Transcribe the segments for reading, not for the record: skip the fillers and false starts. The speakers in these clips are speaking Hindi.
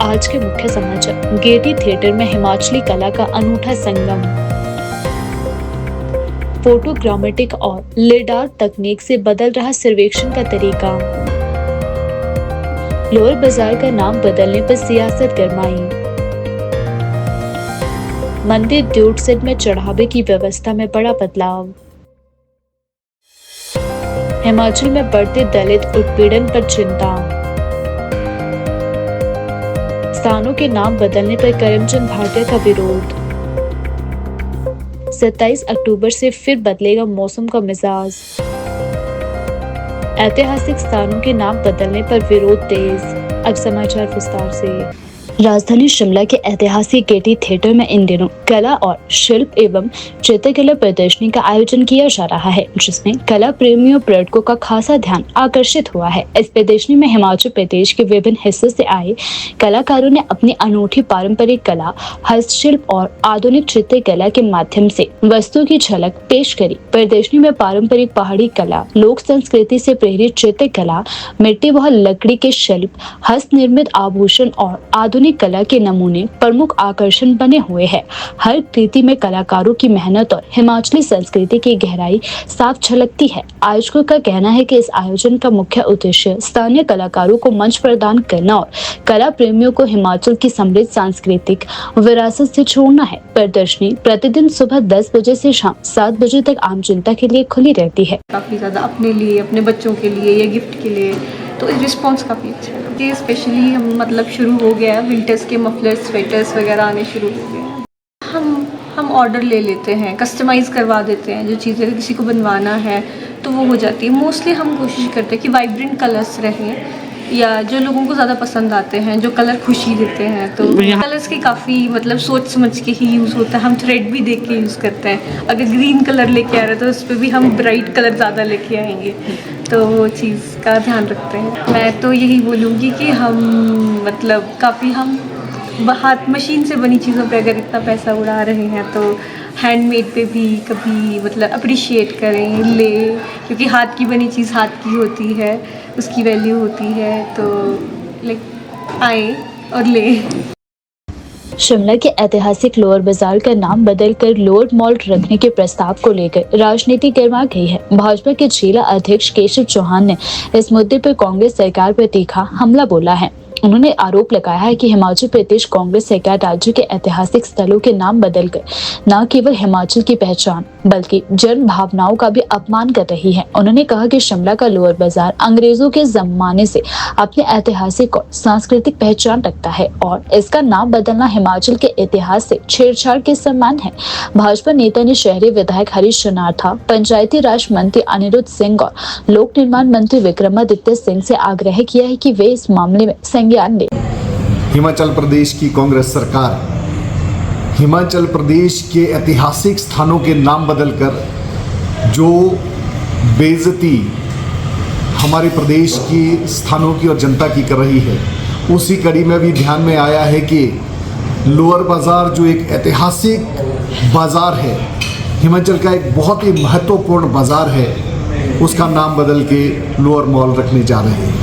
आज के मुख्य समाचार। गेयटी थिएटर में हिमाचली कला का अनूठा संगम। फोटोग्रामेटिक और लिडार तकनीक से बदल रहा सर्वेक्षण का तरीका। लोअर बाजार का नाम बदलने पर सियासत गरमाई। मंदिर ड्यूट सेट में चढ़ावे की व्यवस्था में बड़ा बदलाव। हिमाचल में बढ़ते दलित उत्पीड़न पर चिंता। स्थानों के नाम बदलने पर करमचंद भाटिया का विरोध। 27 अक्टूबर से फिर बदलेगा मौसम का मिजाज। ऐतिहासिक स्थानों के नाम बदलने पर विरोध तेज। अब समाचार विस्तार से। राजधानी शिमला के ऐतिहासिक गेयटी थिएटर में इन दिनों कला और शिल्प एवं चित्रकला प्रदर्शनी का आयोजन किया जा रहा है, जिसमें कला प्रेमियों पर्यटकों का खासा ध्यान आकर्षित हुआ है। इस प्रदर्शनी में हिमाचल प्रदेश के विभिन्न हिस्सों से आए कलाकारों ने अपनी अनूठी पारंपरिक कला, हस्तशिल्प और आधुनिक चित्रकला के माध्यम से वस्तुओं की झलक पेश करी। प्रदर्शनी में पारंपरिक पहाड़ी कला, लोक संस्कृति से प्रेरित चित्रकला, मिट्टी व लकड़ी के शिल्प, हस्त निर्मित आभूषण और आधुनिक कला के नमूने प्रमुख आकर्षण बने हुए हैं। हर कृति में कलाकारों की मेहनत और हिमाचली संस्कृति की गहराई साफ झलकती है। आयोजकों का कहना है कि इस आयोजन का मुख्य उद्देश्य स्थानीय कलाकारों को मंच प्रदान करना और कला प्रेमियों को हिमाचल की समृद्ध सांस्कृतिक विरासत से जोड़ना है। प्रदर्शनी प्रतिदिन सुबह 10 बजे से शाम 7 बजे तक आम जनता के लिए खुली रहती है। काफ़ी ज़्यादा अपने लिए, अपने बच्चों के लिए या गिफ्ट के लिए, तो रिस्पॉन्स काफ़ी अच्छा है। ये स्पेशली हम मतलब शुरू हो गया है, विंटर्स के मफलर्स, स्वेटर्स वगैरह आने शुरू हो गए हैं। हम ऑर्डर ले लेते हैं, कस्टमाइज़ करवा देते हैं। जो चीज़ें किसी को बनवाना है तो वो हो जाती है। मोस्टली हम कोशिश करते हैं कि वाइब्रेंट कलर्स रहें या जो लोगों को ज़्यादा पसंद आते हैं, जो कलर खुशी देते हैं। तो कलर्स की काफ़ी मतलब सोच समझ के ही यूज़ होता है। हम थ्रेड भी देख के यूज़ करते हैं। अगर ग्रीन कलर लेके आ रहे हैं तो उस पर भी हम ब्राइट कलर ज़्यादा लेके आएंगे, तो वो चीज़ का ध्यान रखते हैं। मैं तो यही बोलूँगी कि हम मतलब काफ़ी हम हाथ मशीन से बनी चीज़ों पे अगर इतना पैसा उड़ा रहे हैं तो हैंडमेड पे भी कभी मतलब अप्रिशिएट करें, ले, क्योंकि हाथ की बनी चीज़ हाथ की होती है, उसकी वैल्यू होती है। तो लाइक आए और ले। शिमला के ऐतिहासिक लोअर बाजार का नाम बदलकर लोअर मॉल रखने के प्रस्ताव को लेकर राजनीति गर्मा गई है। भाजपा के जिला अध्यक्ष केशव चौहान ने इस मुद्दे पर कांग्रेस सरकार पर तीखा हमला बोला है। उन्होंने आरोप लगाया है कि हिमाचल प्रदेश कांग्रेस सरकार राज्य के ऐतिहासिक स्थलों के नाम बदलकर न केवल हिमाचल की पहचान बल्कि जन भावनाओं का भी अपमान कर रही है। उन्होंने कहा कि शिमला का लोअर बाजार अंग्रेजों के जमाने से अपने ऐतिहासिक और सांस्कृतिक पहचान रखता है और इसका नाम बदलना हिमाचल के इतिहास से छेड़छाड़ के समान है। भाजपा नेता ने शहरी विधायक हरीश चनार्था, पंचायती राज मंत्री अनिरुद्ध सिंह और लोक निर्माण मंत्री विक्रमादित्य सिंह से आग्रह किया है कि वे इस मामले में संज्ञान लें। हिमाचल प्रदेश की कांग्रेस सरकार हिमाचल प्रदेश के ऐतिहासिक स्थानों के नाम बदलकर जो बेइज्जती हमारे प्रदेश की स्थानों की और जनता की कर रही है, उसी कड़ी में भी ध्यान में आया है कि लोअर बाज़ार जो एक ऐतिहासिक बाज़ार है, हिमाचल का एक बहुत ही महत्वपूर्ण बाज़ार है, उसका नाम बदल के लोअर मॉल रखने जा रहे हैं।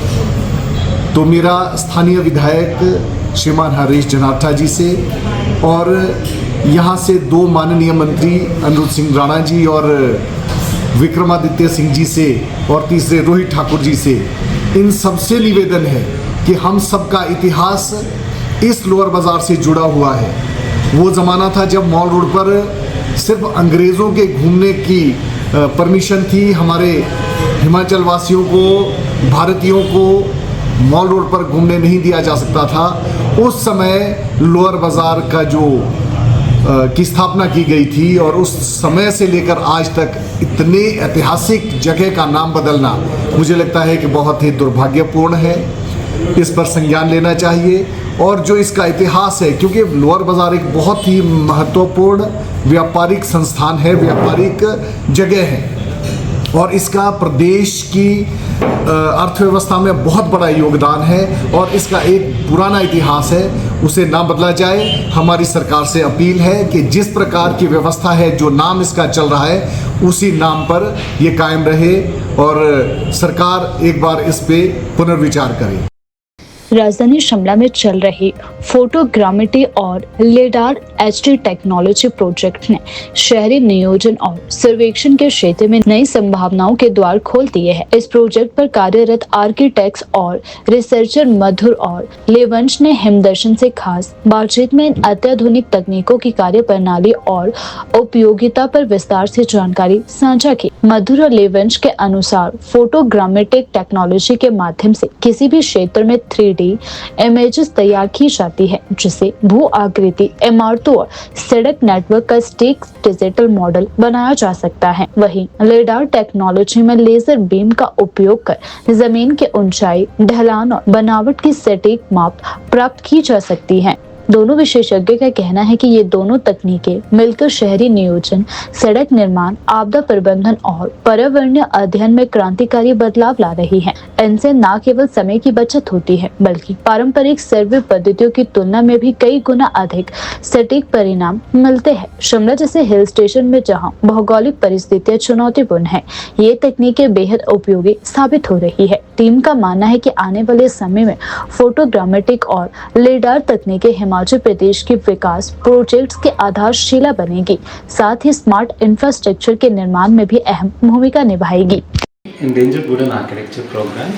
तो मेरा स्थानीय विधायक श्रीमान हरीश चनार्था जी से और यहाँ से 2 माननीय मंत्री अनिरुद्ध सिंह राणा जी और विक्रमादित्य सिंह जी से और तीसरे रोहित ठाकुर जी से, इन सबसे निवेदन है कि हम सबका इतिहास इस लोअर बाज़ार से जुड़ा हुआ है। वो ज़माना था जब मॉल रोड पर सिर्फ अंग्रेज़ों के घूमने की परमिशन थी। हमारे हिमाचल वासियों को, भारतीयों को मॉल रोड पर घूमने नहीं दिया जा सकता था। उस समय लोअर बाज़ार का जो की स्थापना की गई थी और उस समय से लेकर आज तक इतने ऐतिहासिक जगह का नाम बदलना मुझे लगता है कि बहुत ही दुर्भाग्यपूर्ण है। इस पर संज्ञान लेना चाहिए और जो इसका इतिहास है, क्योंकि लोअर बाज़ार एक बहुत ही महत्वपूर्ण व्यापारिक संस्थान है, व्यापारिक जगह है और इसका प्रदेश की अर्थव्यवस्था में बहुत बड़ा योगदान है और इसका एक पुराना इतिहास है, उसे ना बदला जाए। हमारी सरकार से अपील है कि जिस प्रकार की व्यवस्था है, जो नाम इसका चल रहा है, उसी नाम पर ये कायम रहे और सरकार एक बार इस पे पुनर्विचार करे। राजधानी शिमला में चल रही फोटोग्रामेट्री और लेडार एचडी टेक्नोलॉजी प्रोजेक्ट ने शहरी नियोजन और सर्वेक्षण के क्षेत्र में नई संभावनाओं के द्वार खोल दिए हैं। इस प्रोजेक्ट पर कार्यरत आर्किटेक्ट्स और रिसर्चर मधुर और लेवंश ने हिमदर्शन से खास बातचीत में इन अत्याधुनिक तकनीकों की कार्य प्रणाली और उपयोगिता पर विस्तार से जानकारी साझा की। मधुर और लेवंश के अनुसार फोटोग्रामेट्रिक टेक्नोलॉजी के माध्यम से किसी भी क्षेत्र में 3D इमेजेस तैयार की जाती है, जिसे भू आकृति, इमारतों और सड़क नेटवर्क का स्टिक डिजिटल मॉडल बनाया जा सकता है। वहीं लेडार टेक्नोलॉजी में लेजर बीम का उपयोग कर जमीन की ऊंचाई, ढलान और बनावट की सटीक माप प्राप्त की जा सकती है। दोनों विशेषज्ञों का कहना है कि ये दोनों तकनीकें मिलकर शहरी नियोजन, सड़क निर्माण, आपदा प्रबंधन और पर्यावरणीय अध्ययन में क्रांतिकारी बदलाव ला रही हैं। इनसे न केवल समय की बचत होती है, बल्कि पारंपरिक सर्वे पद्धतियों की तुलना में भी कई गुना अधिक सटीक परिणाम मिलते हैं। शिमला जैसे हिल स्टेशन में जहां भौगोलिक परिस्थितियां चुनौतीपूर्ण हैं, ये तकनीकें बेहद उपयोगी साबित हो रही है। टीम का मानना है कि आने वाले समय में फोटोग्रामेट्रिक और लेडार तकनीकें हिमाचल प्रदेश के विकास प्रोजेक्ट्स के आधारशिला बनेगी, साथ ही स्मार्ट इंफ्रास्ट्रक्चर के निर्माण में भी अहम भूमिका निभाएगी। इंडेंजर्ड वुडन आर्किटेक्चर प्रोग्राम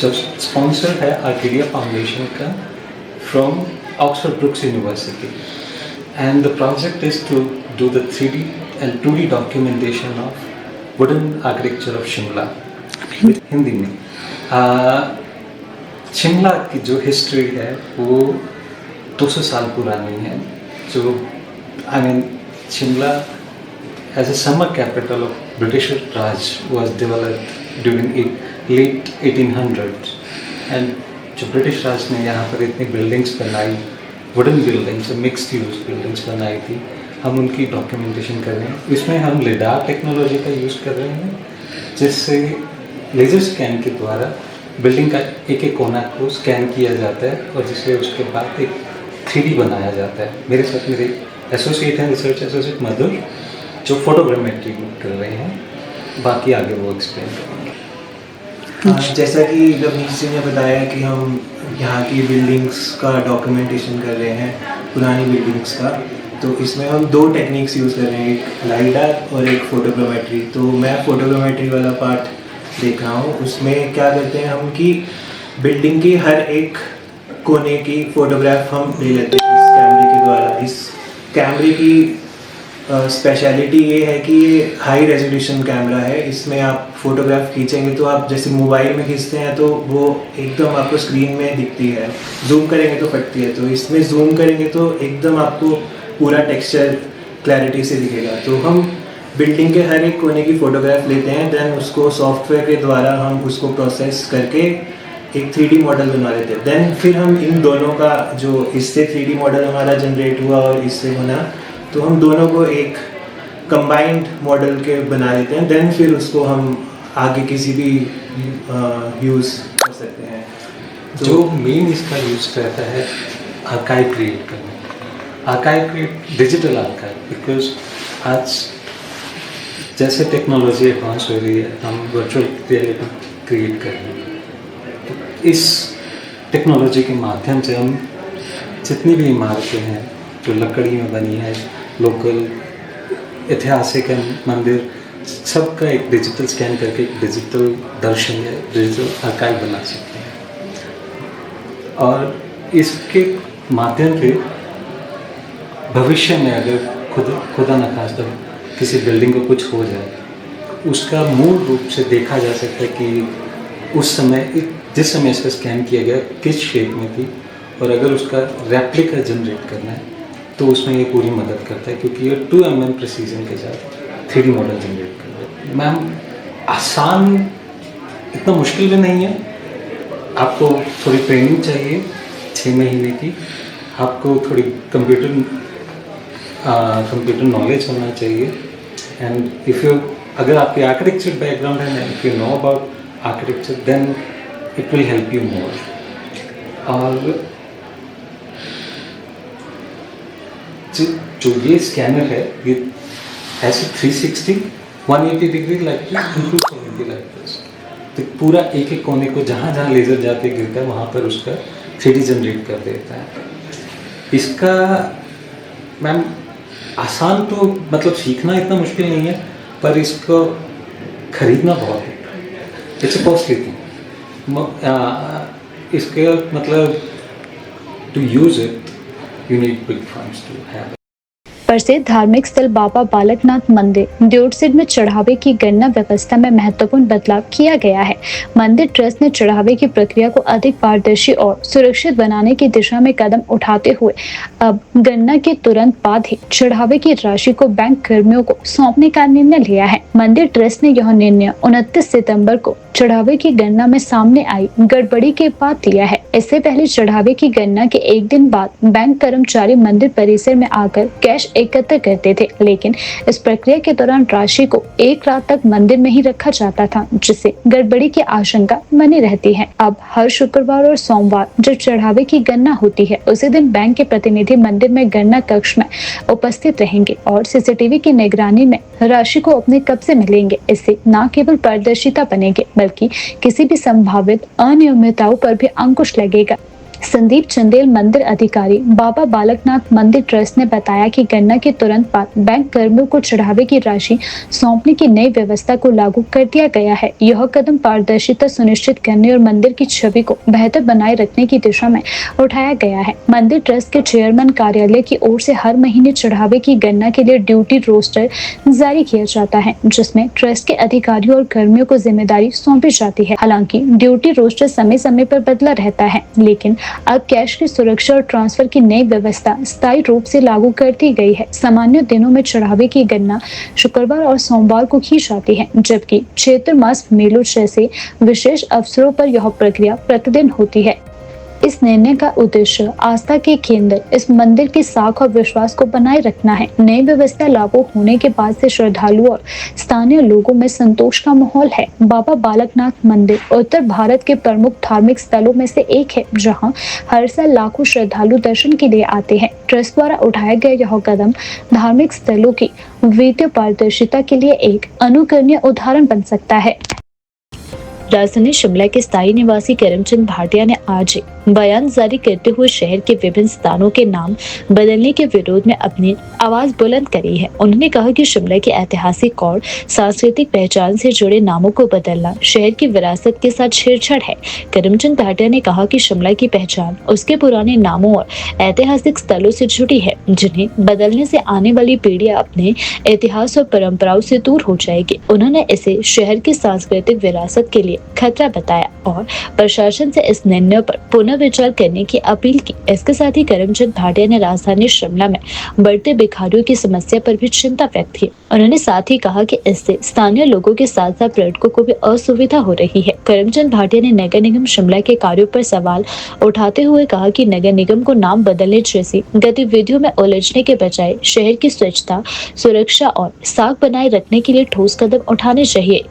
जो स्पॉन्सर्ड है आर्किडिया फाउंडेशन का from Oxford Brookes University, and the project is to do the 3D and 2D documentation of wooden architecture of Shimla Hindi में। शिमला की जो हिस्ट्री है वो 200 साल पुरानी है। जो Shimla as a summer capital of British Raj was developed during late 1800s, and जो ब्रिटिश राज ने यहाँ पर इतनी बिल्डिंग्स बनाई, wooden buildings, mixed use buildings बनाई थी, हम उनकी डॉक्यूमेंटेशन कर रहे हैं। इसमें हम लेडार टेक्नोलॉजी का यूज़ कर रहे हैं, जिससे लेज़र स्कैन के द्वारा बिल्डिंग का एक एक कोना को स्कैन किया जाता है और जिससे उसके बाद एक 3D बनाया जाता है। मेरे साथ मेरे एसोसिएट हैं, रिसर्च एसोसिएट मधुर, जो फोटोग्रामेट्री कर रहे हैं। बाकी आगे वो एक्सप्लेन करेंगे। जैसा कि रवनीश जी ने बताया कि हम यहाँ की बिल्डिंग्स का डॉक्यूमेंटेशन कर रहे हैं, पुरानी बिल्डिंग्स का, तो इसमें हम 2 टेक्निक्स यूज़ कर रहे हैं, एक लाइडार और एक फोटोग्रामेट्री। तो मैं फोटोग्रामेट्री वाला पार्ट देख रहा हूँ। उसमें क्या करते हैं हम कि बिल्डिंग की हर एक कोने की फ़ोटोग्राफ हम ले लेते हैं इस कैमरे के द्वारा। इस कैमरे की स्पेशलिटी ये है कि ये हाई रेजोल्यूशन कैमरा है। इसमें आप फोटोग्राफ खींचेंगे तो आप जैसे मोबाइल में खींचते हैं तो वो एकदम आपको स्क्रीन में दिखती है, जूम करेंगे तो फटती है। तो इसमें जूम करेंगे तो एकदम आपको पूरा टेक्सचर क्लैरिटी से दिखेगा। तो हम बिल्डिंग के हर एक कोने की फ़ोटोग्राफ लेते हैं, देन उसको सॉफ्टवेयर के द्वारा हम उसको प्रोसेस करके एक 3D मॉडल बनवा लेते हैं। देन फिर हम इन दोनों का जो इससे 3D मॉडल हमारा जनरेट हुआ और इससे बना, तो हम दोनों को एक कंबाइंड मॉडल के बना लेते हैं। देन फिर उसको हम आगे किसी भी यूज़ कर सकते हैं। तो जो मेन इसका यूज़ रहता है आर्काइव क्रिएट करने, archive create, digital archive, because आज जैसे टेक्नोलॉजी एडवांस हो रही है, हम वर्चुअल रियलिटी क्रिएट कर रहे हैं। तो इस टेक्नोलॉजी के माध्यम से हम जितनी भी इमारतें हैं जो लकड़ी में बनी है, लोकल ऐतिहासिक मंदिर, सबका एक डिजिटल स्कैन करके एक डिजिटल दर्शन या डिजिटल आर्काइव बना सकते हैं। और इसके माध्यम से भविष्य में अगर खुदा न खास्ता किसी बिल्डिंग को कुछ हो जाए, उसका मूल रूप से देखा जा सकता है कि उस समय जिस समय इसका स्कैन किया गया किस शेप में थी, और अगर उसका रेप्लिका जनरेट करना है तो उसमें ये पूरी मदद करता है, क्योंकि ये 2 mm प्रिसीजन के साथ 3D मॉडल जनरेट करता है। मैम, आसान, इतना मुश्किल भी नहीं है। आपको थोड़ी ट्रेनिंग चाहिए 6 महीने की, आपको थोड़ी कंप्यूटर नॉलेज होना चाहिए, एंड अगर आपकी आर्किटेक्चर बैकग्राउंड है, if you know about architecture, then it will help you more. और जो ये स्कैनर है, ये ऐसे 360 180 degree like this, 270 like this. तो पूरा एक एक कोने को जहाँ जहाँ लेज़र जाके गिरता है वहाँ पर उसका 3D जनरेट कर देता है। इसका मैम आसान तो मतलब सीखना इतना मुश्किल नहीं है, पर इसको खरीदना बहुत है, इट्स कॉस्टली थिंग। इसके मतलब to use it you need big funds to have. प्रसिद्ध धार्मिक स्थल बाबा बालकनाथ मंदिर ड्योटसिड में चढ़ावे की गणना व्यवस्था में महत्वपूर्ण बदलाव किया गया है। मंदिर ट्रस्ट ने चढ़ावे की प्रक्रिया को अधिक पारदर्शी और सुरक्षित बनाने की दिशा में कदम उठाते हुए अब गणना के तुरंत बाद ही चढ़ावे की राशि को बैंक कर्मियों को सौंपने का निर्णय लिया है। मंदिर ट्रस्ट ने यह निर्णय 29 सितंबर को चढ़ावे की गणना में सामने आई गड़बड़ी के बाद लिया है। इससे पहले चढ़ावे की गणना के एक दिन बाद बैंक कर्मचारी मंदिर परिसर में आकर कैश एकत्र करते थे, लेकिन इस प्रक्रिया के दौरान राशि को एक रात तक मंदिर में ही रखा जाता था, जिससे गड़बड़ी की आशंका बनी रहती है। अब हर शुक्रवार और सोमवार जब चढ़ावे की गणना होती है, उसी दिन बैंक के प्रतिनिधि मंदिर में गणना कक्ष में उपस्थित रहेंगे और सीसीटीवी की निगरानी में राशि को अपने कब्जे में लेंगे। इससे न केवल पारदर्शिता बनेगी, बल्कि किसी भी संभावित अनियमितताओं पर भी अंकुश लगेगा। संदीप चंदेल मंदिर अधिकारी बाबा बालकनाथ मंदिर ट्रस्ट ने बताया कि गणना के तुरंत बाद बैंक कर्मियों को चढ़ावे की राशि सौंपने की नई व्यवस्था को लागू कर दिया गया है। यह कदम पारदर्शिता सुनिश्चित करने और मंदिर की छवि को बेहतर बनाए रखने की दिशा में उठाया गया है। मंदिर ट्रस्ट के चेयरमैन कार्यालय की ओर से हर महीने चढ़ावे की गणना के लिए ड्यूटी रोस्टर जारी किया जाता है, जिसमें ट्रस्ट के अधिकारियों और कर्मियों को जिम्मेदारी सौंपी जाती है। हालांकि ड्यूटी रोस्टर समय समय पर बदला रहता है, लेकिन अब कैश की सुरक्षा और ट्रांसफर की नई व्यवस्था स्थायी रूप से लागू कर दी गई है। सामान्य दिनों में चढ़ावे की गणना शुक्रवार और सोमवार को की जाती है, जबकि चैत्र मास मेलों जैसे विशेष अवसरों पर यह प्रक्रिया प्रतिदिन होती है। इस निर्णय का उद्देश्य आस्था के केंद्र इस मंदिर की साख और विश्वास को बनाए रखना है। नई व्यवस्था लागू होने के बाद से श्रद्धालुओं और स्थानीय लोगों में संतोष का माहौल है। बाबा बालकनाथ मंदिर उत्तर भारत के प्रमुख धार्मिक स्थलों में से एक है, जहां हर साल लाखों श्रद्धालु दर्शन के लिए आते हैं। ट्रस्ट द्वारा उठाया गया यह कदम धार्मिक स्थलों की वित्तीय पारदर्शिता के लिए एक अनुकरणीय उदाहरण बन सकता है। राजधानी शिमला के स्थायी निवासी करमचंद भाटिया ने आज बयान जारी करते हुए शहर के विभिन्न स्थानों के नाम बदलने के विरोध में अपनी आवाज बुलंद करी है। उन्होंने कहा कि शिमला की ऐतिहासिक और सांस्कृतिक पहचान से जुड़े नामों को बदलना शहर की विरासत के साथ छेड़छाड़ है। करमचंद भाटिया ने कहा कि शिमला की पहचान उसके पुराने नामों और ऐतिहासिक स्थलों से जुड़ी है, जिन्हें बदलने से आने वाली पीढ़ियां अपने इतिहास और परंपराओं से दूर हो जाएगी। उन्होंने इसे शहर की सांस्कृतिक विरासत के लिए खतरा बताया और प्रशासन से इस निर्णय पर पुनर्विचार करने की अपील की। इसके साथ ही करमचंद भाटिया ने राजधानी शिमला में बढ़ते भिखारियों की समस्या पर भी चिंता व्यक्त की। उन्होंने साथ ही कहा कि इससे स्थानीय लोगों के साथ साथ पर्यटकों को भी असुविधा हो रही है। करमचंद भाटिया ने नगर निगम शिमला के कार्यों पर सवाल उठाते हुए कहा कि नगर निगम को नाम बदलने जैसी गतिविधियों में उलझने के बजाय शहर की स्वच्छता, सुरक्षा और साख बनाए रखने के लिए ठोस कदम उठाने चाहिए।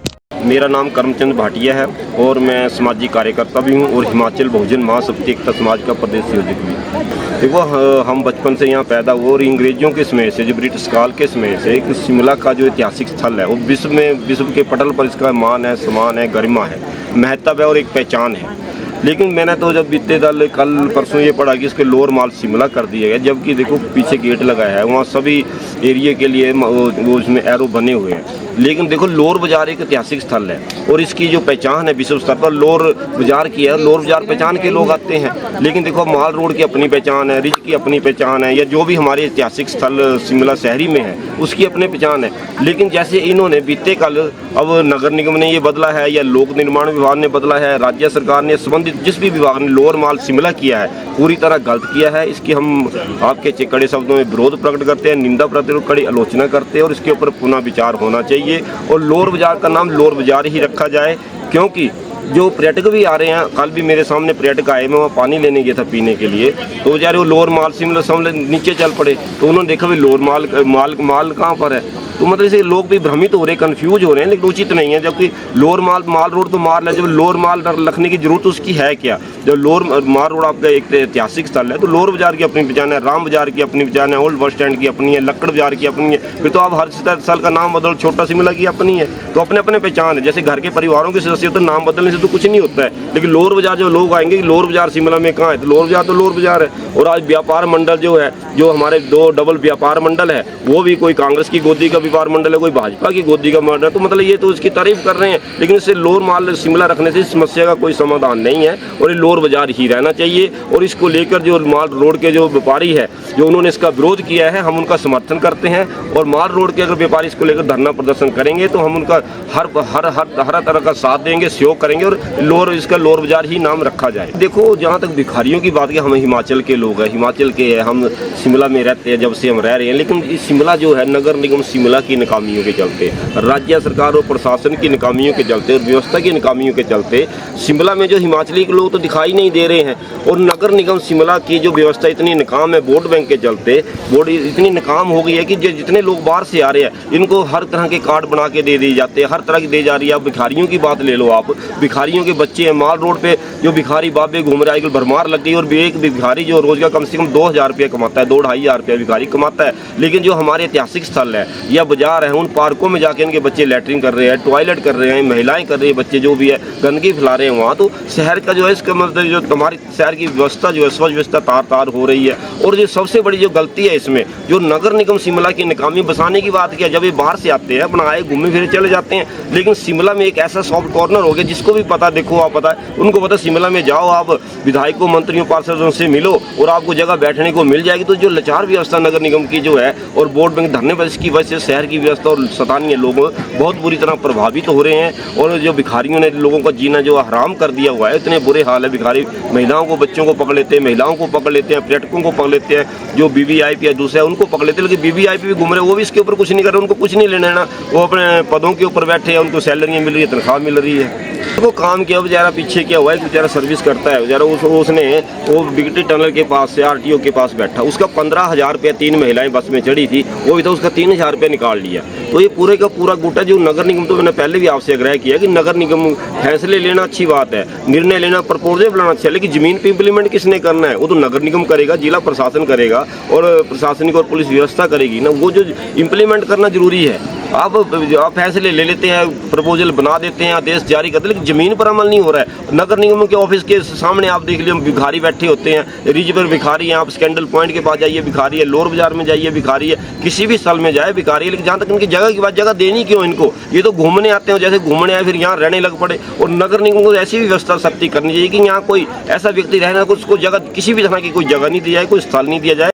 मेरा नाम करमचंद भाटिया है और मैं सामाजिक कार्यकर्ता भी हूँ और हिमाचल बहुजन महाशक्ति एकता समाज का प्रदेश संयोजक भी। देखो, हम बचपन से यहाँ पैदा हुए और अंग्रेजों के समय से, जो ब्रिटिश काल के समय से एक शिमला का जो ऐतिहासिक स्थल है वो विश्व के पटल पर इसका मान है, सम्मान है, गरिमा है, महत्व है और एक पहचान है। लेकिन मैंने तो जब बीते कल परसों ये पढ़ा कि इसके लोअर माल शिमला कर दिया गया, जबकि देखो पीछे गेट लगाया है, वहाँ सभी एरिया के लिए वो उसमें एरो बने हुए हैं। लेकिन देखो लोअर बाजार एक ऐतिहासिक स्थल है और इसकी जो पहचान है विश्व स्तर पर लोअर बाजार की है। लोअर बाजार पहचान के लोग आते हैं, लेकिन देखो माल रोड की अपनी पहचान है, रिज की अपनी पहचान है, या जो भी हमारे ऐतिहासिक स्थल शिमला शहरी में है उसकी अपनी पहचान है। लेकिन जैसे इन्होंने बीते कल अब नगर निगम ने ये बदला है या लोक निर्माण विभाग ने बदला है, राज्य सरकार ने संबंधित जिस भी विभाग ने लोअर माल शिमला किया है पूरी तरह गलत किया है। इसकी हम आपके कड़े शब्दों में विरोध प्रकट करते हैं, निंदा करते हैं, कड़ी आलोचना करते हैं और इसके ऊपर पुनः विचार होना चाहिए और लोअर बाजार का नाम लोअर बाजार ही रखा जाए। क्योंकि जो पर्यटक भी आ रहे हैं, कल भी मेरे सामने पर्यटक आए, मैं वहाँ पानी लेने गया था पीने के लिए, तो बेचारे वो लोअर माल शिमला नीचे चल पड़े, तो उन्होंने देखा भी लोअर माल कहाँ पर है। तो मतलब इसे लोग भी भ्रमित हो रहे हैं, कन्फ्यूज हो रहे हैं, लेकिन उचित नहीं है। जबकि लोअर माल रोड तो मार ले, जब लोअर माल रखने की जरूरत उसकी है क्या? जब लोअर माल रोड आपका एक ऐतिहासिक स्थल है तो लोअर बाजार की अपनी पहचान है, राम बाजार की अपनी पहचान है, ओल्ड बस स्टैंड की अपनी है, लक्कड़ बाजार की अपनी है। फिर तो आप हर स्थल का नाम बदल, छोटा शिमला की अपनी है, तो अपने अपने पहचान है। जैसे घर के परिवारों के सदस्य तो नाम बदलने से तो कुछ नहीं होता है, लेकिन लोअर बाजार जो लोग आएंगे कि लोअर बाजार शिमला में कहाँ है, तो लोअर बाजार तो लोअर बाजार है। और आज व्यापार मंडल जो है, जो हमारे 2 डबल व्यापार मंडल है, वो भी कोई कांग्रेस की गोदी का व्यापार मंडल है, कोई भाजपा की गोदी का मंडल है, तो मतलब ये तो उसकी तारीफ कर रहे हैं, लेकिन इससे लोअर माल शिमला रखने से समस्या का कोई समाधान नहीं है और ये लोअर बाजार ही रहना चाहिए। और इसको लेकर जो माल रोड के जो व्यापारी है, जो उन्होंने इसका विरोध किया है, हम उनका समर्थन करते हैं। और माल रोड के अगर व्यापारी इसको लेकर धरना प्रदर्शन करेंगे तो हम उनका हर तरह का साथ देंगे, सहयोग करेंगे और इसका लोअर बाजार ही नाम रखा जाए। देखो, जहाँ तक भिखारियों की बात की, हम हिमाचल के लोग हैं, हिमाचल के हैं, हम शिमला में रहते हैं, जब से हम रह रहे हैं, लेकिन इस शिमला जो है, नगर निगम शिमला की नाकामियों के चलते, राज्य सरकार और प्रशासन की नाकामियों के चलते और व्यवस्था की नाकामियों के चलते शिमला में जो हिमाचली के लोग तो दिखाई नहीं दे रहे हैं। और नगर निगम शिमला की जो व्यवस्था इतनी नाकाम है, वोट बैंक के चलते बोर्ड इतनी नाकाम हो गई है कि जितने लोग बाहर से आ रहे हैं, इनको हर तरह के कार्ड बना के दे दिए जाते हैं, हर तरह की दी जा रही है। आप भिखारियों की बात ले लो, आप भिखारियों के बच्चे हैं, माल रोड पे जो भिखारी बाबे घूम रहे हैं, भरमार लग गई। और एक भिखारी जो रोजगार कम से कम 2,000 रुपये कमाता है, 2-2,500 रुपये भिखारी कमाता है। लेकिन जो हमारे ऐतिहासिक स्थल है या बाजार है, उन पार्कों में जाके इनके बच्चे लैट्रिन कर रहे हैं, टॉयलेट कर रहे हैं, महिलाएं कर रही है, बच्चे जो भी है गंदगी फैला रहे हैं वहाँ। तो शहर का जो है, इसका मतलब जो हमारी शहर की व्यवस्था जो है, स्वच्छ व्यवस्था तार हो रही है। और जो सबसे बड़ी जो गलती है इसमें, जो नगर निगम शिमला की नाकामी बसाने की बात किया, जब ये बाहर से आते हैं, अपना आए घूमे फिरे चले जाते हैं, लेकिन शिमला में एक ऐसा सॉफ्ट कॉर्नर हो गया जिसको भी पता, देखो आप पता है उनको पता, शिमला में जाओ आप, विधायकों, मंत्रियों, पार्षदों से मिलो और आपको जगह बैठने को मिल जाएगी। तो जो लाचार व्यवस्था नगर निगम की जो है और वोट बैंक धरने पर, इसकी वजह से शहर की व्यवस्था और स्थानीय लोग बहुत बुरी तरह प्रभावित हो रहे हैं। और जो भिखारियों ने लोगों का जीना जो हराम कर दिया हुआ है, इतने बुरे हाल है। भिखारी महिलाओं को, बच्चों को पकड़ लेते हैं, महिलाओं को पकड़ लेते हैं, पर्यटकों को पकड़ लेते हैं, जो BVIP या दूसरा उनको पकड़ लेते हैं। लेकिन BVIP भी घूम रहे, वो भी इसके ऊपर कुछ नहीं कर रहे, उनको कुछ नहीं लेना है ना, वो अपने पदों के ऊपर बैठे हैं, उनको सैलरियाँ मिल रही है, तनख्वाह मिल रही है। वो काम किया बेचारा, पीछे क्या हुआ है, बेचारा सर्विस करता है बेचारा, उसने वो बिगटी टनल के पास से RTO के पास बैठा, उसका 15,000 रुपया 3 महिलाएं बस में चढ़ी थी, वो भी था, उसका 3,000 रुपया निकाल लिया। तो ये पूरे का पूरा गुटा जो नगर निगम, तो मैंने पहले भी आपसे आग्रह किया कि नगर निगम फैसले लेना अच्छी बात है, निर्णय लेना, प्रपोजल बनाना अच्छा है, लेकिन जमीन पे इम्प्लीमेंट किसने करना है? वो तो नगर निगम करेगा, जिला प्रशासन करेगा और प्रशासनिक और पुलिस व्यवस्था करेगी ना, वो जो इम्प्लीमेंट करना जरूरी है। आप फैसले ले लेते हैं, प्रपोजल बना देते हैं, आदेश जारी करते हैं, लेकिन जमीन पर अमल नहीं हो रहा है। नगर निगम के ऑफिस के सामने आप देख लीजिए, भिखारी बैठे होते हैं, रिज पर भिखारी हैं, आप स्कैंडल पॉइंट के पास जाइए भिखारी है, लोअर बाजार में जाइए भिखारी है, किसी भी स्थल में जाए भिखारी है। लेकिन जहाँ तक इनकी जगह की बात, जगह देनी क्यों इनको? ये तो घूमने आते हैं, जैसे घूमने आए फिर यहाँ रहने लग पड़े। और नगर निगम को ऐसी भी व्यवस्था सख्ती करनी चाहिए कि यहाँ कोई ऐसा व्यक्ति रहना, उसको जगह, किसी भी तरह की कोई जगह नहीं दी जाए, कोई स्थल नहीं दिया जाए।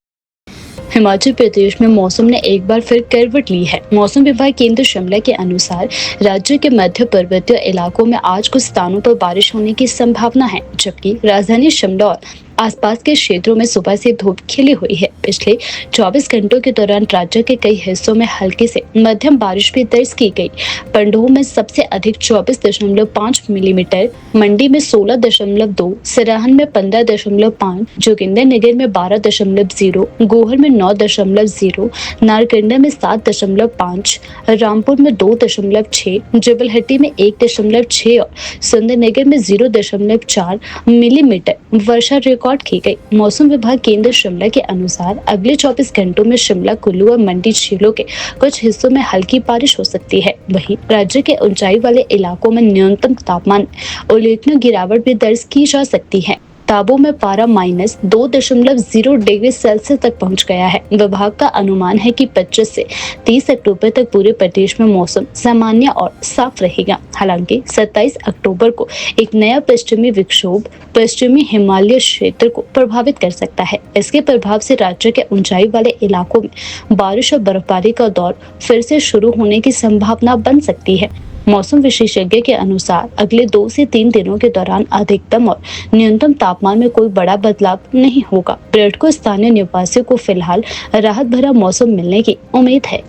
हिमाचल प्रदेश में मौसम ने एक बार फिर करवट ली है। मौसम विभाग केंद्र शिमला के अनुसार राज्य के मध्य पर्वतीय इलाकों में आज कुछ स्थानों पर बारिश होने की संभावना है, जबकि राजधानी शिमला और आसपास के क्षेत्रों में सुबह से धूप खिली हुई है। पिछले 24 घंटों के दौरान राज्य के कई हिस्सों में हल्की से मध्यम बारिश भी दर्ज की गई। पंडोह में सबसे अधिक 24.5 मिलीमीटर, मंडी में 16.2, सराहन में 15.5, जोगिंदरनगर में 12.0, गोहर में 9.0, नारकंडा में 7.5, रामपुर में 2.6, जबलहट्टी में 1.6 और सुंदरनगर में 0.4 मिलीमीटर वर्षा रिकॉर्ड की गई। मौसम विभाग केंद्र शिमला के अनुसार अगले 24 घंटों में शिमला, कुल्लू और मंडी जिलों के कुछ हिस्सों में हल्की बारिश हो सकती है। वहीं राज्य के ऊंचाई वाले इलाकों में न्यूनतम तापमान उल्लेखनीय गिरावट भी दर्ज की जा सकती है। ताबो में पारा -2.0 डिग्री सेल्सियस तक पहुंच गया है। विभाग का अनुमान है कि 25 से 30 अक्टूबर तक पूरे प्रदेश में मौसम सामान्य और साफ रहेगा। हालांकि 27 अक्टूबर को एक नया पश्चिमी विक्षोभ पश्चिमी हिमालय क्षेत्र को प्रभावित कर सकता है। इसके प्रभाव से राज्य के ऊंचाई वाले इलाकों में बारिश और बर्फबारी का दौर फिर से शुरू होने की संभावना बन सकती है। मौसम विशेषज्ञ के अनुसार अगले 2 से 3 दिनों के दौरान अधिकतम और न्यूनतम तापमान में कोई बड़ा बदलाव नहीं होगा। पर्यटकों, स्थानीय निवासियों को फिलहाल राहत भरा मौसम मिलने की उम्मीद है।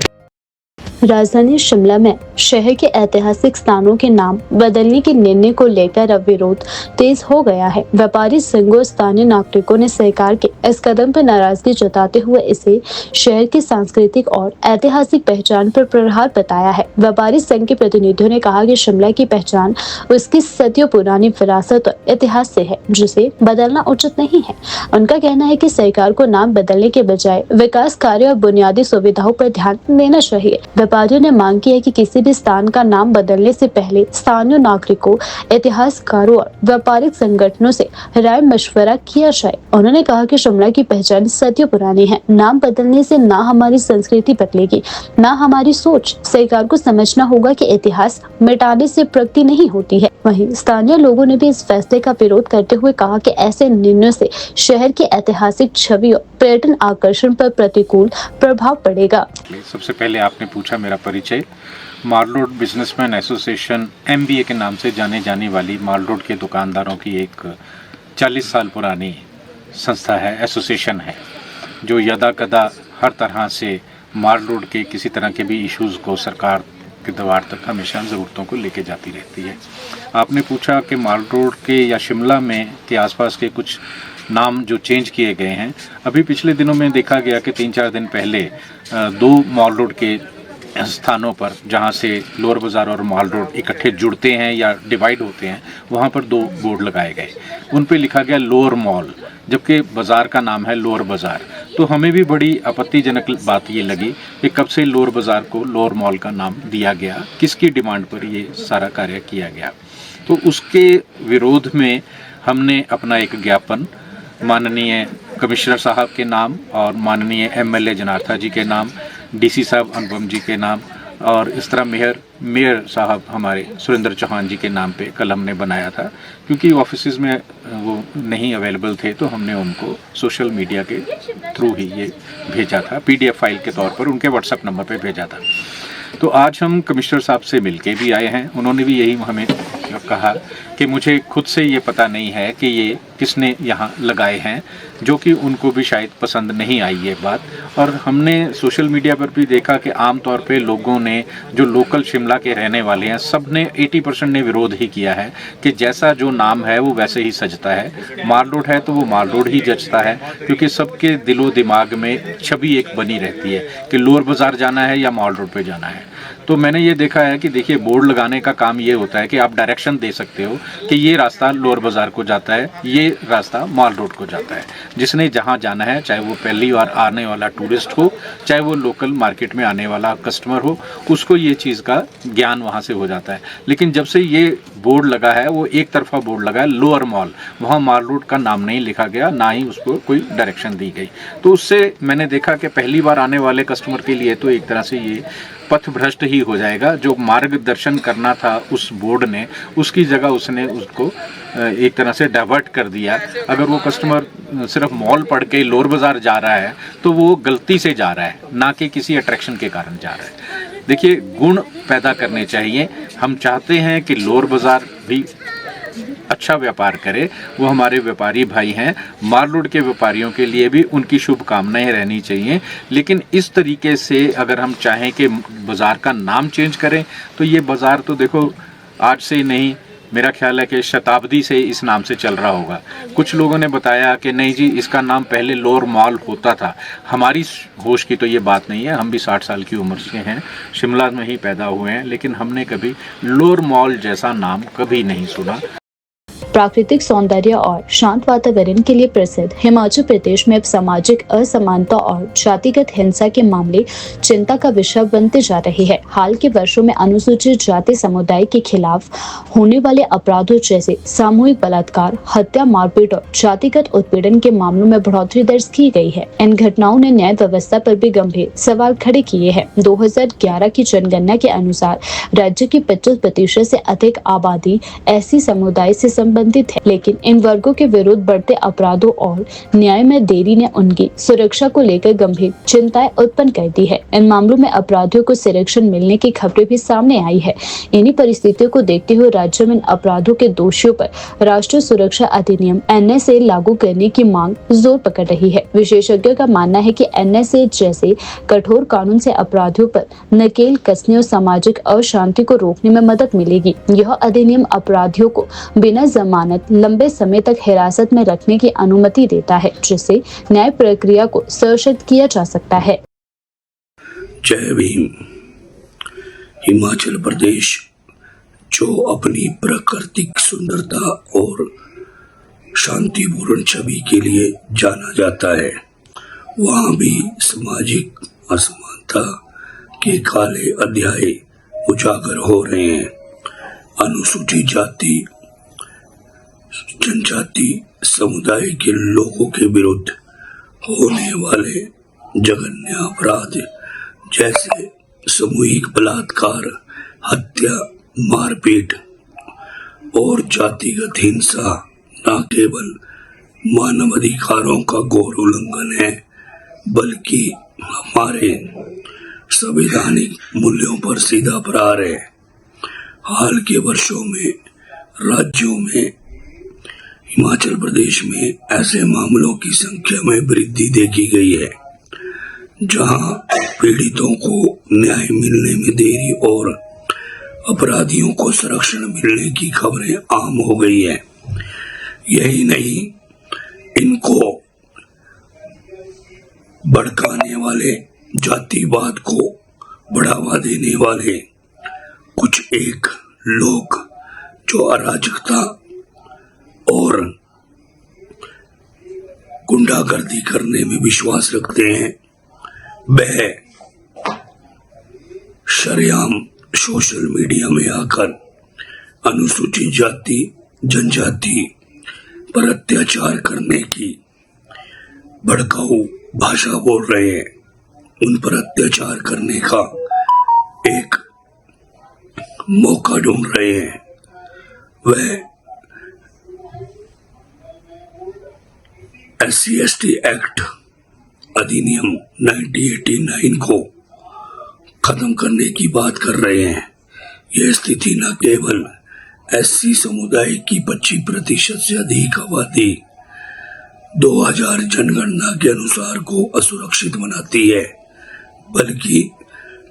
राजधानी शिमला में शहर के ऐतिहासिक स्थानों के नाम बदलने के निर्णय को लेकर अब विरोध तेज हो गया है। व्यापारी संघों और स्थानीय नागरिकों ने सरकार के इस कदम पर नाराजगी जताते हुए इसे शहर की सांस्कृतिक और ऐतिहासिक पहचान पर प्रहार बताया है। व्यापारी संघ के प्रतिनिधियों ने कहा कि शिमला की पहचान उसकी सदियों पुरानी विरासत और इतिहास से है, जिसे बदलना उचित नहीं है। उनका कहना है कि सरकार को नाम बदलने के बजाय विकास कार्य और बुनियादी सुविधाओं पर ध्यान देना चाहिए। व्यापारियों ने मांग की है कि किसी भी स्थान का नाम बदलने से पहले स्थानीय नागरिकों, इतिहासकारों और व्यापारिक संगठनों से राय मशवरा किया जाए। उन्होंने कहा कि शिमला की पहचान सदियों पुरानी है। नाम बदलने से ना हमारी संस्कृति बदलेगी, ना हमारी सोच। सरकार को समझना होगा कि इतिहास मिटाने से प्रगति नहीं होती है। वहीं स्थानीय लोगों ने भी इस फैसले का विरोध करते हुए कहा कि ऐसे निर्णयों से शहर की ऐतिहासिक छवि और पर्यटन आकर्षण पर प्रतिकूल प्रभाव पड़ेगा। सबसे पहले आपने पूछा मेरा परिचय। माल रोड बिजनेसमैन एसोसिएशन MBA के नाम से जाने जाने वाली माल रोड के दुकानदारों की एक 40 साल पुरानी संस्था है, एसोसिएशन है, जो यदा कदा हर तरह से माल रोड के किसी तरह के भी इश्यूज़ को सरकार के द्वार तक हमेशा ज़रूरतों को लेके जाती रहती है। आपने पूछा कि माल रोड के या शिमला में के आसपास के कुछ नाम जो चेंज किए गए हैं। अभी पिछले दिनों में देखा गया कि 3-4 दिन पहले 2 माल रोड के स्थानों पर, जहां से लोअर बाज़ार और माल रोड इकट्ठे जुड़ते हैं या डिवाइड होते हैं, वहां पर 2 बोर्ड लगाए गए। उन पे लिखा गया लोअर मॉल, जबकि बाज़ार का नाम है लोअर बाज़ार। तो हमें भी बड़ी आपत्तिजनक बात ये लगी कि कब से लोअर बाज़ार को लोअर मॉल का नाम दिया गया, किसकी डिमांड पर ये सारा कार्य किया गया। तो उसके विरोध में हमने अपना एक ज्ञापन माननीय कमिश्नर साहब के नाम और माननीय MLA जनार्था जी के नाम, DC साहब अनुपम जी के नाम और इस तरह मेयर साहब हमारे सुरेंद्र चौहान जी के नाम पे कल हमने बनाया था। क्योंकि ऑफिसेज में वो नहीं अवेलेबल थे तो हमने उनको सोशल मीडिया के थ्रू ही ये भेजा था, PDF फाइल के तौर पर उनके WhatsApp नंबर पे भेजा था। तो आज हम कमिश्नर साहब से मिलके भी आए हैं। उन्होंने भी यही हमें कहा कि मुझे खुद से ये पता नहीं है कि ये किसने यहाँ लगाए हैं, जो कि उनको भी शायद पसंद नहीं आई ये बात। और हमने सोशल मीडिया पर भी देखा कि आम तौर पे लोगों ने, जो लोकल शिमला के रहने वाले हैं, सब ने 80% ने विरोध ही किया है कि जैसा जो नाम है वो वैसे ही सजता है। माल रोड है तो वो माल रोड ही जचता है, क्योंकि सबके दिलो दिमाग में छवि एक बनी रहती है कि लोअर बाज़ार जाना है या माल रोड पे जाना है। तो मैंने ये देखा है कि देखिए, बोर्ड लगाने का काम ये होता है कि आप डायरेक्शन दे सकते हो कि ये रास्ता लोअर बाज़ार को जाता है, ये रास्ता माल रोड को जाता है। जिसने जहाँ जाना है, चाहे वो पहली बार आने वाला टूरिस्ट हो, चाहे वो लोकल मार्केट में आने वाला कस्टमर हो, उसको ये चीज़ का ज्ञान वहाँ से हो जाता है। लेकिन जब से ये बोर्ड लगा है, वो एक तरफा बोर्ड लगा है लोअर मॉल, वहाँ माल रोड का नाम नहीं लिखा गया, ना ही उसको कोई डायरेक्शन दी गई। तो उससे मैंने देखा कि पहली बार आने वाले कस्टमर के लिए तो एक तरह से ये पथ भ्रष्ट ही हो जाएगा। जो मार्गदर्शन करना था उस बोर्ड ने, उसकी जगह उसने उसको एक तरह से डाइवर्ट कर दिया। अगर वो कस्टमर सिर्फ मॉल पढ़ के लोअर बाज़ार जा रहा है तो वो गलती से जा रहा है, ना कि किसी अट्रैक्शन के कारण जा रहा है। देखिए, गुण पैदा करने चाहिए। हम चाहते हैं कि लोअर बाज़ार भी अच्छा व्यापार करे, वो हमारे व्यापारी भाई हैं। माल रोड के व्यापारियों के लिए भी उनकी शुभकामनाएं रहनी चाहिए। लेकिन इस तरीके से अगर हम चाहें कि बाज़ार का नाम चेंज करें, तो ये बाज़ार तो देखो आज से नहीं, मेरा ख्याल है कि शताब्दी से इस नाम से चल रहा होगा। कुछ लोगों ने बताया कि नहीं जी, इसका नाम पहले लोअर मॉल होता था। हमारी होश की तो ये बात नहीं है, हम भी 60 साल की उम्र से हैं, शिमला में ही पैदा हुए हैं, लेकिन हमने कभी लोअर मॉल जैसा नाम कभी नहीं सुना। प्राकृतिक सौंदर्य और शांत वातावरण के लिए प्रसिद्ध हिमाचल प्रदेश में अब सामाजिक असमानता और जातिगत हिंसा के मामले चिंता का विषय बनते जा रहे हैं। हाल के वर्षों में अनुसूचित जाति समुदाय के खिलाफ होने वाले अपराधों जैसे सामूहिक बलात्कार, हत्या, मारपीट और जातिगत उत्पीड़न के मामलों में बढ़ोतरी दर्ज की गई है। इन घटनाओं ने न्याय व्यवस्था पर भी गंभीर सवाल खड़े किए हैं। 2011 की जनगणना के अनुसार राज्य की 25% से अधिक आबादी ऐसी समुदाय से संबंधित संबंधित है, लेकिन इन वर्गों के विरुद्ध बढ़ते अपराधों और न्याय में देरी ने उनकी सुरक्षा को लेकर गंभीर चिंताएं उत्पन्न कर दी है। इन मामलों में अपराधियों को संरक्षण मिलने की खबरें भी सामने आई है। इन्हीं परिस्थितियों को देखते हुए राज्य में इन अपराधों के दोषियों पर राष्ट्रीय सुरक्षा अधिनियम NSA लागू करने की मांग जोर पकड़ रही है। विशेषज्ञों का मानना है कि NSA जैसे कठोर कानून से अपराधियों पर नकेल कसने और सामाजिक अशांति को रोकने में मदद मिलेगी। यह अधिनियम अपराधियों को बिना जमानत लंबे समय तक हिरासत में रखने की अनुमति देता है, जिससे न्याय प्रक्रिया को सशक्त किया जा सकता है। जय भीम। हिमाचल प्रदेश जो अपनी प्राकृतिक सुंदरता और शांतिपूर्ण छवि के लिए जाना जाता है, वहाँ भी सामाजिक असमानता के काले अध्याय उजागर हो रहे हैं। अनुसूचित जाति जनजाति समुदाय के लोगों के विरुद्ध होने वाले जघन्य अपराध जैसे सामूहिक बलात्कार, हत्या, मारपीट और जातिगत हिंसा न केवल मानवाधिकारों का घोर उल्लंघन है, बल्कि हमारे संवैधानिक मूल्यों पर सीधा प्रहार है। हाल के वर्षों में राज्यों में हिमाचल प्रदेश में ऐसे मामलों की संख्या में वृद्धि देखी गई है, जहां पीड़ितों को न्याय मिलने में देरी और अपराधियों को संरक्षण मिलने की खबरें आम हो गई है। यही नहीं, इनको भड़काने वाले, जातिवाद को बढ़ावा देने वाले कुछ एक लोग जो अराजकता और गुंडागर्दी करने में विश्वास रखते हैं, वह शरेआम सोशल मीडिया में आकर अनुसूचित जाति जनजाति पर अत्याचार करने की भड़काऊ भाषा बोल रहे हैं। उन पर अत्याचार करने का एक मौका ढूंढ रहे हैं। वह SC/ST एक्ट अधिनियम 1989 को खत्म करने की बात कर रहे हैं। यह स्थिति न केवल SC समुदाय की 25% से अधिक आबादी 2000 जनगणना के अनुसार को असुरक्षित बनाती है, बल्कि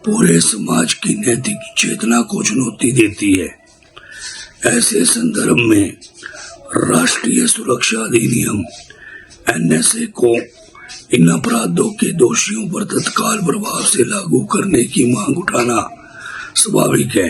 पूरे समाज की नैतिक चेतना को चुनौती देती है। ऐसे संदर्भ में राष्ट्रीय सुरक्षा अधिनियम NSA को इन अपराधों के दोषियों पर तत्काल प्रभाव से लागू करने की मांग उठाना स्वाभाविक है।